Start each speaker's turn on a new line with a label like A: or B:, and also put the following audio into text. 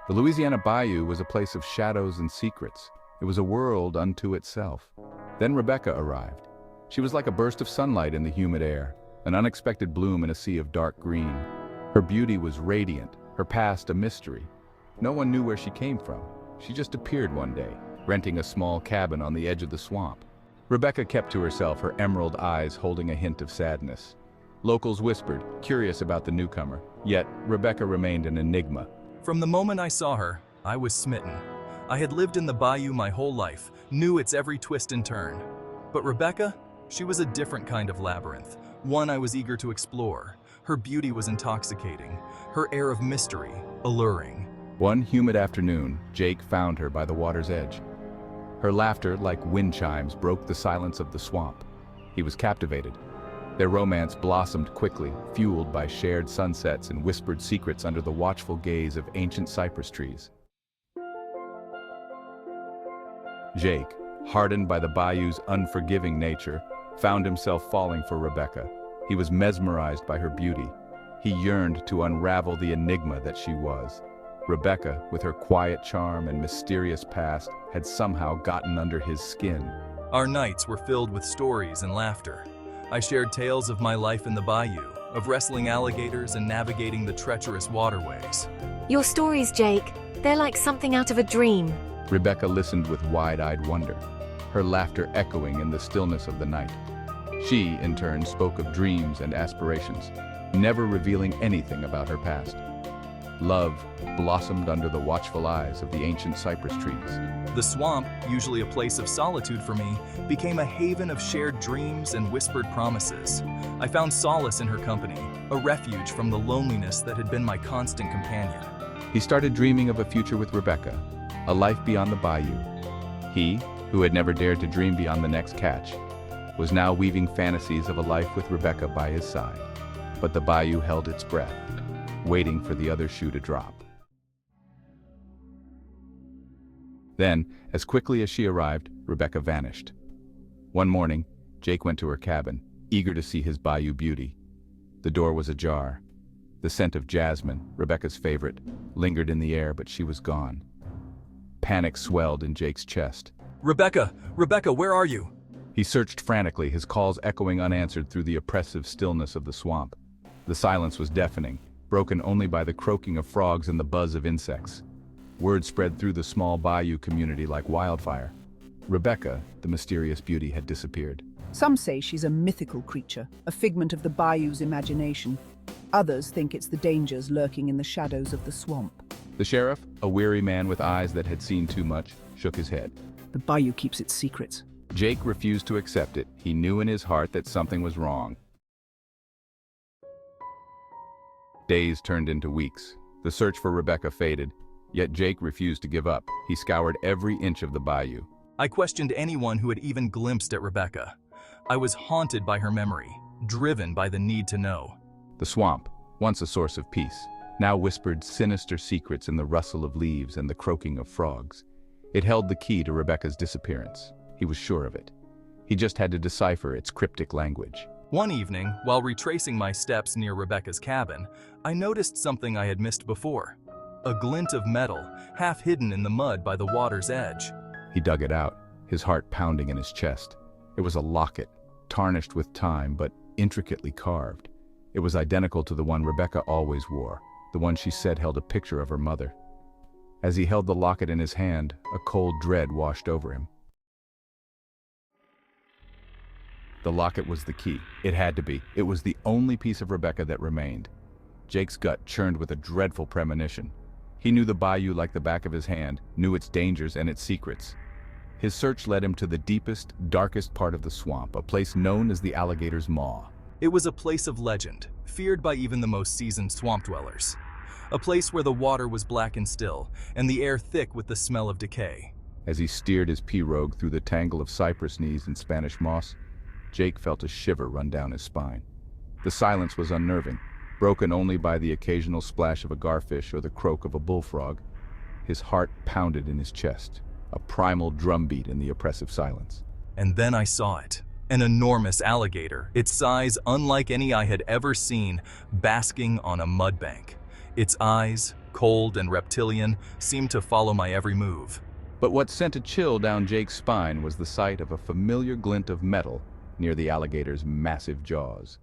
A: The Louisiana Bayou was a place of shadows and secrets. It was a world unto itself. Then Rebecca arrived. She was like a burst of sunlight in the humid air, an unexpected bloom in a sea of dark green. Her beauty was radiant, her past a mystery. No one knew where she came from. She just appeared one day, renting a small cabin on the edge of the swamp. Rebecca kept to herself, her emerald eyes holding a hint of sadness. Locals whispered, curious about the newcomer, yet Rebecca remained an enigma.
B: From the moment I saw her, I was smitten. I had lived in the bayou my whole life, knew its every twist and turn. But Rebecca, she was a different kind of labyrinth, one I was eager to explore. Her beauty was intoxicating, her air of mystery, alluring.
A: One humid afternoon, Jake found her by the water's edge. Her laughter, like wind chimes, broke the silence of the swamp. He was captivated. Their romance blossomed quickly, fueled by shared sunsets and whispered secrets under the watchful gaze of ancient cypress trees. Jake, hardened by the bayou's unforgiving nature, found himself falling for Rebecca. He was mesmerized by her beauty. He yearned to unravel the enigma that she was. Rebecca, with her quiet charm and mysterious past, had somehow gotten under his skin.
B: Our nights were filled with stories and laughter. I shared tales of my life in the bayou, of wrestling alligators and navigating the treacherous waterways.
C: Your stories, Jake, they're like something out of a dream.
A: Rebecca listened with wide-eyed wonder, her laughter echoing in the stillness of the night. She, in turn, spoke of dreams and aspirations, never revealing anything about her past. Love blossomed under the watchful eyes of the ancient cypress trees.
B: The swamp, usually a place of solitude for me, became a haven of shared dreams and whispered promises. I found solace in her company, a refuge from the loneliness that had been my constant companion.
A: He started dreaming of a future with Rebecca, a life beyond the bayou. He, who had never dared to dream beyond the next catch, was now weaving fantasies of a life with Rebecca by his side. But the bayou held its breath, waiting for the other shoe to drop. Then, as quickly as she arrived, Rebecca vanished. One morning, Jake went to her cabin, eager to see his bayou beauty. The door was ajar. The scent of jasmine, Rebecca's favorite, lingered in the air, but she was gone. Panic swelled in Jake's chest.
B: Rebecca! Rebecca, where are you?
A: He searched frantically, his calls echoing unanswered through the oppressive stillness of the swamp. The silence was deafening, broken only by the croaking of frogs and the buzz of insects. Word spread through the small bayou community like wildfire. Rebecca, the mysterious beauty, had disappeared.
D: Some say she's a mythical creature, a figment of the bayou's imagination. Others think it's the dangers lurking in the shadows of the swamp.
A: The sheriff, a weary man with eyes that had seen too much, shook his head.
D: The bayou keeps its secrets.
A: Jake refused to accept it. He knew in his heart that something was wrong. Days turned into weeks. The search for Rebecca faded, yet Jake refused to give up. He scoured every inch of the bayou.
B: I questioned anyone who had even glimpsed at Rebecca. I was haunted by her memory, driven by the need to know.
A: The swamp, once a source of peace, now whispered sinister secrets in the rustle of leaves and the croaking of frogs. It held the key to Rebecca's disappearance. He was sure of it. He just had to decipher its cryptic language.
B: One evening, while retracing my steps near Rebecca's cabin, I noticed something I had missed before. A glint of metal, half hidden in the mud by the water's edge.
A: He dug it out, his heart pounding in his chest. It was a locket, tarnished with time but intricately carved. It was identical to the one Rebecca always wore, the one she said held a picture of her mother. As he held the locket in his hand, a cold dread washed over him. The locket was the key. It had to be. It was the only piece of Rebecca that remained. Jake's gut churned with a dreadful premonition. He knew the bayou like the back of his hand, knew its dangers and its secrets. His search led him to the deepest, darkest part of the swamp, a place known as the Alligator's Maw.
B: It was a place of legend, feared by even the most seasoned swamp dwellers. A place where the water was black and still, and the air thick with the smell of decay.
A: As he steered his pirogue through the tangle of cypress knees and Spanish moss, Jake felt a shiver run down his spine. The silence was unnerving, broken only by the occasional splash of a garfish or the croak of a bullfrog. His heart pounded in his chest, a primal drumbeat in the oppressive silence.
B: And then I saw it. An enormous alligator, its size unlike any I had ever seen, basking on a mudbank. Its eyes, cold and reptilian, seemed to follow my every move.
A: But what sent a chill down Jake's spine was the sight of a familiar glint of metal near the alligator's massive jaws.